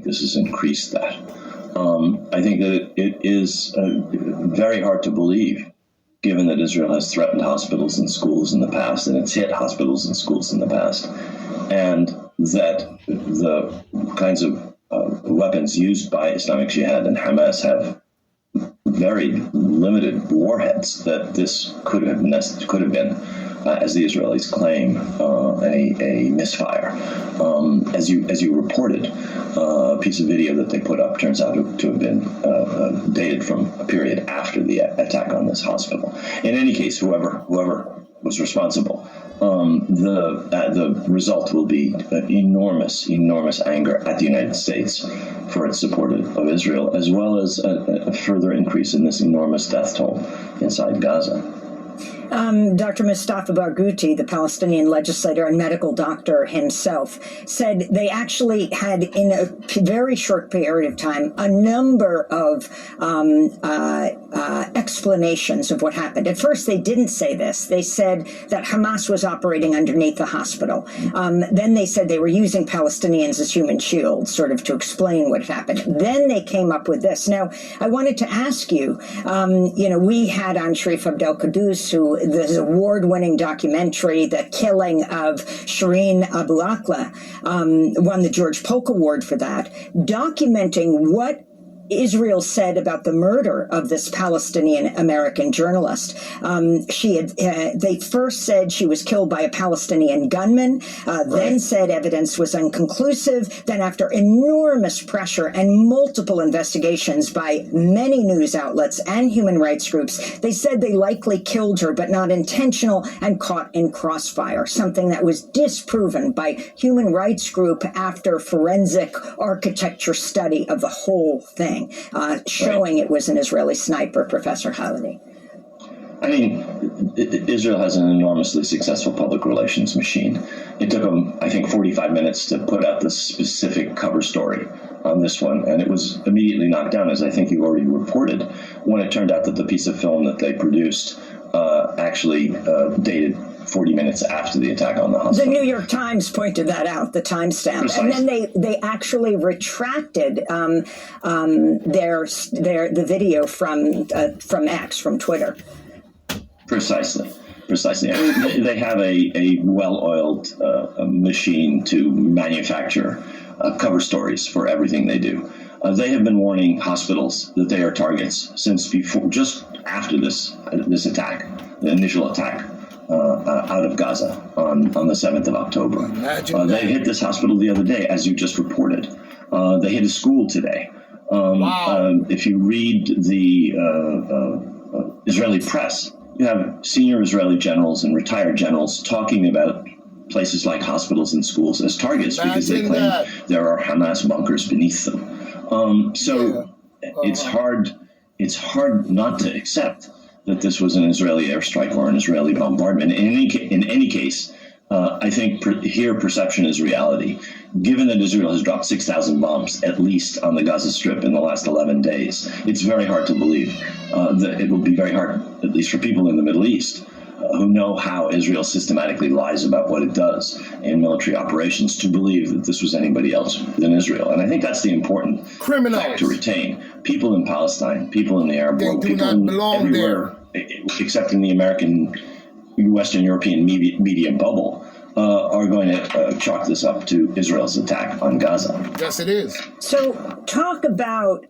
this has increased that. I think that it is very hard to believe, given that Israel has threatened hospitals and schools in the past, and it's hit hospitals and schools in the past, and that the kinds of weapons used by Islamic Jihad and Hamas have very limited warheads, that this could have been, as the Israelis claim, a misfire. As you reported, a piece of video that they put up turns out to have been dated from a period after the attack on this hospital. In any case, whoever was responsible, the result will be an enormous anger at the United States for its support of Israel, as well as a further increase in this enormous death toll inside Gaza. Dr. Mustafa Barghouti, the Palestinian legislator and medical doctor himself, said they actually had, in a very short period of time, a number of explanations of what happened. At first, they didn't say this. They said that Hamas was operating underneath the hospital. Then they said they were using Palestinians as human shields, sort of to explain what happened. Then they came up with this. Now, I wanted to ask you, we had on Sharif Abdel Qaddous, who this award-winning documentary, The Killing of Shireen Abu Akleh, won the George Polk Award for that, documenting what Israel said about the murder of this Palestinian-American journalist. They first said she was killed by a Palestinian gunman, then said evidence was inconclusive. Then, after enormous pressure and multiple investigations by many news outlets and human rights groups, they said they likely killed her, but not intentional, and caught in crossfire, something that was disproven by human rights group after forensic architecture study of the whole thing. Showing it was an Israeli sniper, Professor Halevi. I mean, Israel has an enormously successful public relations machine. It took them, I think, 45 minutes to put out the specific cover story on this one, and it was immediately knocked down, as I think you already reported, when it turned out that the piece of film that they produced actually dated 40 minutes after the attack on the hospital. The New York Times pointed that out, the timestamp. Precisely. And then they actually retracted the video from X, from Twitter. Precisely. I mean, they have a well-oiled machine to manufacture cover stories for everything they do. They have been warning hospitals that they are targets since before, just after this attack, the initial attack out of Gaza on the 7th of October. They hit this hospital the other day, as you just reported. They hit a school today. If you read the Israeli press, you have senior Israeli generals and retired generals talking about places like hospitals and schools as targets because they claim there are Hamas bunkers beneath them. It's hard not to accept that this was an Israeli airstrike or an Israeli bombardment. In any case, I think here perception is reality. Given that Israel has dropped 6,000 bombs, at least, on the Gaza Strip in the last 11 days, it's very hard to believe that it will be very hard, at least for people in the Middle East, who know how Israel systematically lies about what it does in military operations, to believe that this was anybody else than Israel. And I think that's the important fact to retain. People in Palestine, people in the Arab world, people everywhere, except in the American, Western European media bubble, are going to chalk this up to Israel's attack on Gaza. Yes, it is. So talk about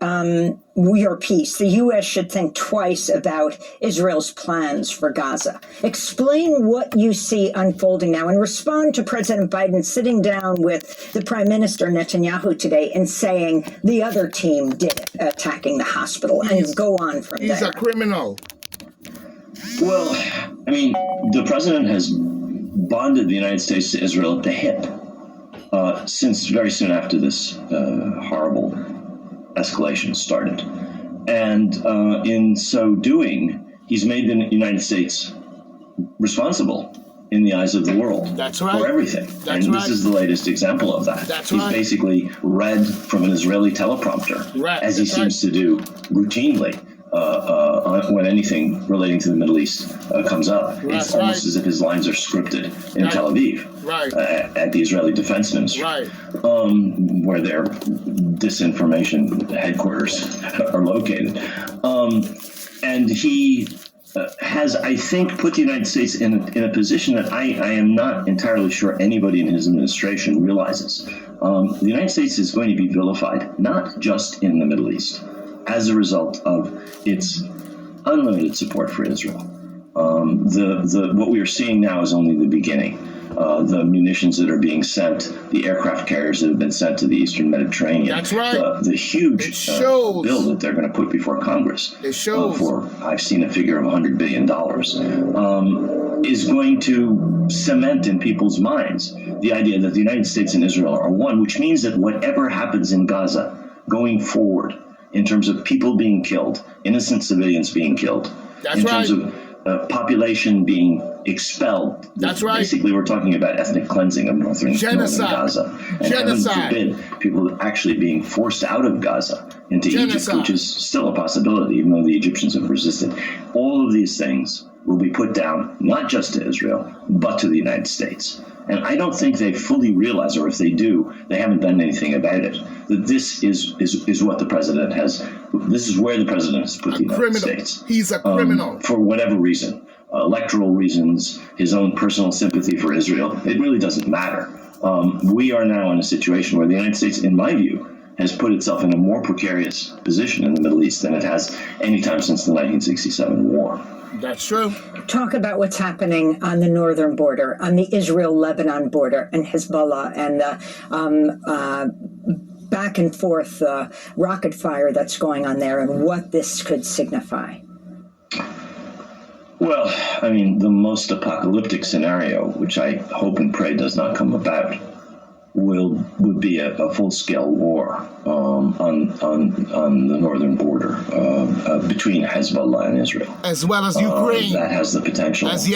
your peace. The U.S. should think twice about Israel's plans for Gaza. Explain what you see unfolding now and respond to President Biden sitting down with the Prime Minister Netanyahu today and saying the other team did it, attacking the hospital, and go on from there. He's a criminal. Well, I mean, the president has bonded the United States to Israel at the hip since very soon after this horrible escalation started. And in so doing, he's made the United States responsible in the eyes of the world for everything. This is the latest example of that. He's basically read from an Israeli teleprompter, as he seems to do routinely when anything relating to the Middle East comes up. It's almost as if his lines are scripted in Tel Aviv, at the Israeli Defense Ministry, where their disinformation headquarters are located. And he has, I think, put the United States in a position that I am not entirely sure anybody in his administration realizes. The United States is going to be vilified, not just in the Middle East, as a result of its unlimited support for Israel. What we are seeing now is only the beginning. The munitions that are being sent, the aircraft carriers that have been sent to the Eastern Mediterranean. That's right. The huge bill that they're going to put before Congress for, I've seen a figure of $100 billion, is going to cement in people's minds the idea that the United States and Israel are one, which means that whatever happens in Gaza going forward, in terms of people being killed, innocent civilians being killed, terms of population being expelled. That's right. Basically, we're talking about ethnic cleansing of northern Gaza. And heaven forbid, people actually being forced out of Gaza into Egypt, which is still a possibility, even though the Egyptians have resisted. All of these things will be put down, not just to Israel, but to the United States. And I don't think they fully realize, or if they do, they haven't done anything about it, that this is what the president has, this is where the president has put the United States. He's a criminal. For whatever reason, electoral reasons, his own personal sympathy for Israel, it really doesn't matter. We are now in a situation where the United States, in my view, has put itself in a more precarious position in the Middle East than it has any time since the 1967 war. That's true. Talk about what's happening on the northern border, on the Israel-Lebanon border, and Hezbollah, and the back and forth rocket fire that's going on there, and what this could signify. Well, I mean, the most apocalyptic scenario, which I hope and pray does not come about, would be a full-scale war on the northern border between Hezbollah and Israel, as well as Ukraine. That has the potential, as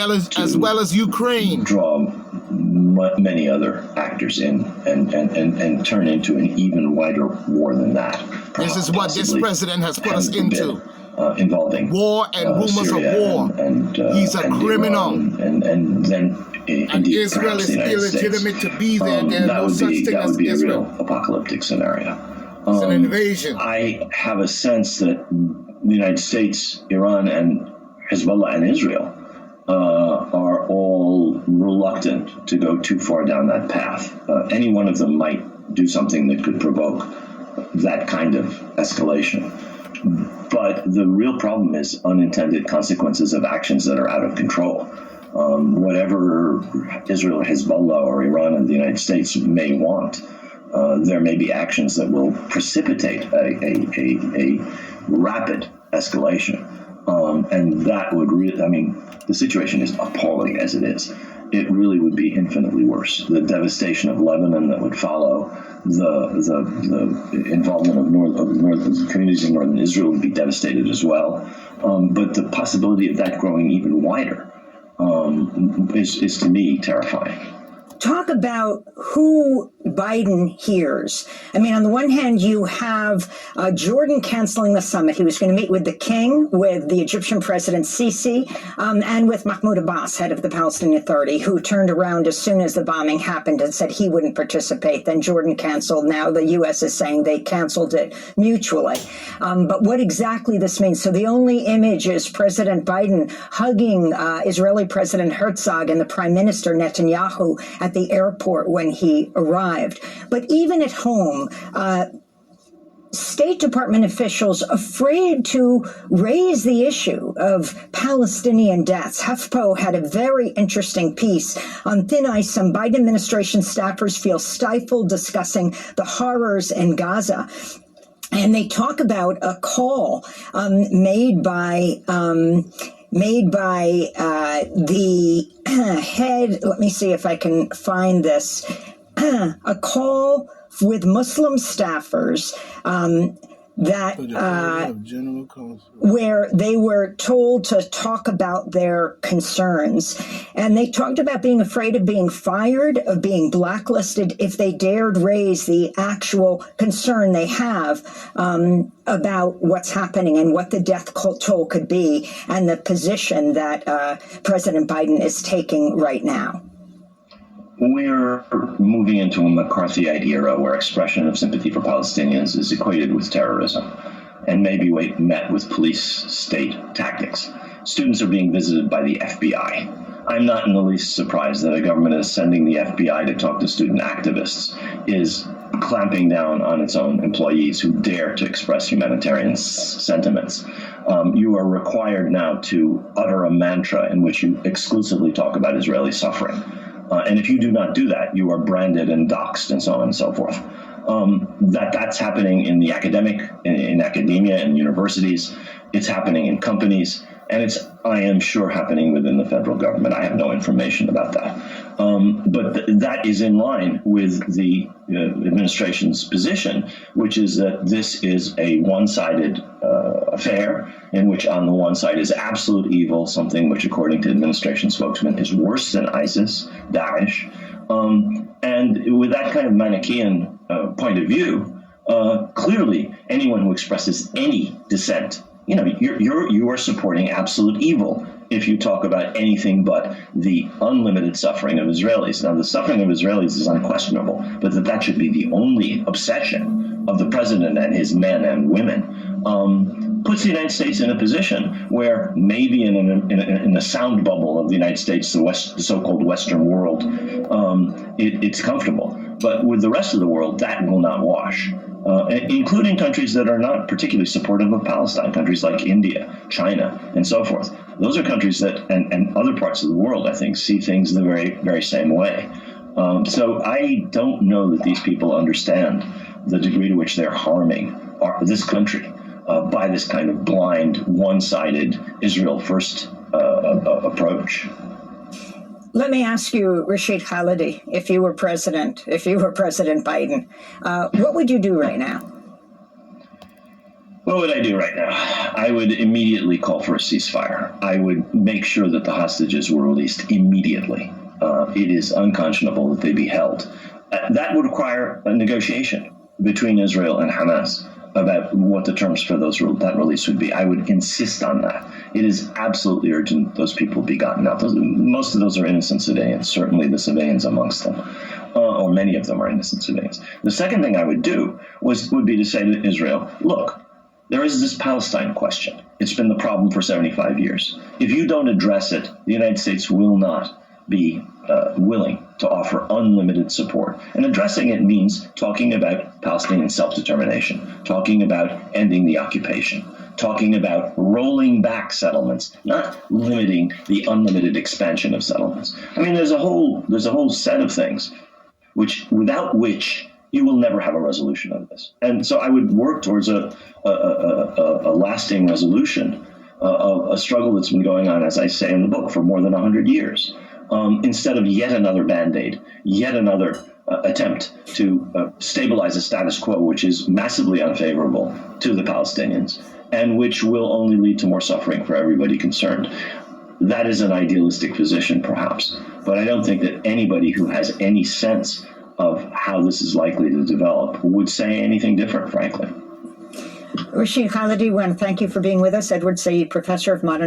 well as Ukraine, draw many other actors in and turn into an even wider war than that. This is what this president has put us into. Involving war and rumors Syria of war. And he's a criminal. And then and Israel is illegitimate to be there. There's no such thing as Israel. That would be a real apocalyptic scenario. It's an invasion. I have a sense that the United States, Iran, and Hezbollah and Israel are all reluctant to go too far down that path. Any one of them might do something that could provoke that kind of escalation. But the real problem is unintended consequences of actions that are out of control. Whatever Israel, Hezbollah, or Iran and the United States may want, there may be actions that will precipitate a rapid escalation. And that would really, I mean, the situation is appalling as it is. It really would be infinitely worse. The devastation of Lebanon that would follow, the involvement of northern communities in northern Israel would be devastated as well. But the possibility of that growing even wider is to me terrifying. Talk about who Biden hears. I mean, on the one hand, you have Jordan canceling the summit. He was going to meet with the king, with the Egyptian president Sisi, and with Mahmoud Abbas, head of the Palestinian Authority, who turned around as soon as the bombing happened and said he wouldn't participate. Then Jordan canceled. Now the U.S. is saying they canceled it mutually. But what exactly this means? So the only image is President Biden hugging Israeli President Herzog and the Prime Minister Netanyahu at the airport when he arrived. But even at home, State Department officials afraid to raise the issue of Palestinian deaths. HuffPo had a very interesting piece on thin ice. Some Biden administration staffers feel stifled discussing the horrors in Gaza. And they talk about a call made by the head, let me see if I can find this, a call with Muslim staffers that General Counsel. where they were told to talk about their concerns. And they talked about being afraid of being fired, of being blacklisted if they dared raise the actual concern they have about what's happening and what the death toll could be and the position that President Biden is taking right now. We're moving into a McCarthyite era where expression of sympathy for Palestinians is equated with terrorism and maybe met with police state tactics. Students are being visited by the FBI. I'm not in the least surprised that a government is sending the FBI to talk to student activists, is clamping down on its own employees who dare to express humanitarian sentiments. You are required now to utter a mantra in which you exclusively talk about Israeli suffering. And if you do not do that, you are branded and doxxed and so on and so forth. That's happening in the in academia and universities. It's happening in companies. And it's, I am sure, happening within the federal government. I have no information about that. But that is in line with the administration's position, which is that this is a one-sided affair in which on the one side is absolute evil, something which, according to administration spokesman, is worse than ISIS, Daesh. And with that kind of Manichaean point of view, clearly anyone who expresses any dissent, you are supporting absolute evil if you talk about anything but the unlimited suffering of Israelis. Now, the suffering of Israelis is unquestionable, but that should be the only obsession of the president and his men and women puts the United States in a position where maybe in the sound bubble of the United States, the so-called Western world, it's comfortable. But with the rest of the world, that will not wash. Including countries that are not particularly supportive of Palestine, countries like India, China, and so forth. Those are countries that, and other parts of the world, I think, see things the very, very same way. So I don't know that these people understand the degree to which they're harming this country by this kind of blind, one-sided Israel-first approach. Let me ask you, Rashid Khalidi, if you were President Biden, what would you do right now? What would I do right now? I would immediately call for a ceasefire. I would make sure that the hostages were released immediately. It is unconscionable that they be held. That would require a negotiation between Israel and Hamas about what the terms for that release would be. I would insist on that. It is absolutely urgent those people be gotten out. Most of those are innocent civilians, certainly the civilians amongst them, or many of them are innocent civilians. The second thing I would do would be to say to Israel, look, there is this Palestine question. It's been the problem for 75 years. If you don't address it, the United States will not be willing to offer unlimited support. And addressing it means talking about Palestinian self-determination, talking about ending the occupation, talking about rolling back settlements, not limiting the unlimited expansion of settlements. I mean, there's a whole set of things without which you will never have a resolution of this. And so I would work towards a lasting resolution of a struggle that's been going on, as I say in the book, for more than 100 years. Instead of yet another Band-Aid, yet another attempt to stabilize a status quo, which is massively unfavorable to the Palestinians and which will only lead to more suffering for everybody concerned. That is an idealistic position, perhaps, but I don't think that anybody who has any sense of how this is likely to develop would say anything different, frankly. Rashid Khalidi, I want to thank you for being with us. Edward Said, Professor of Modern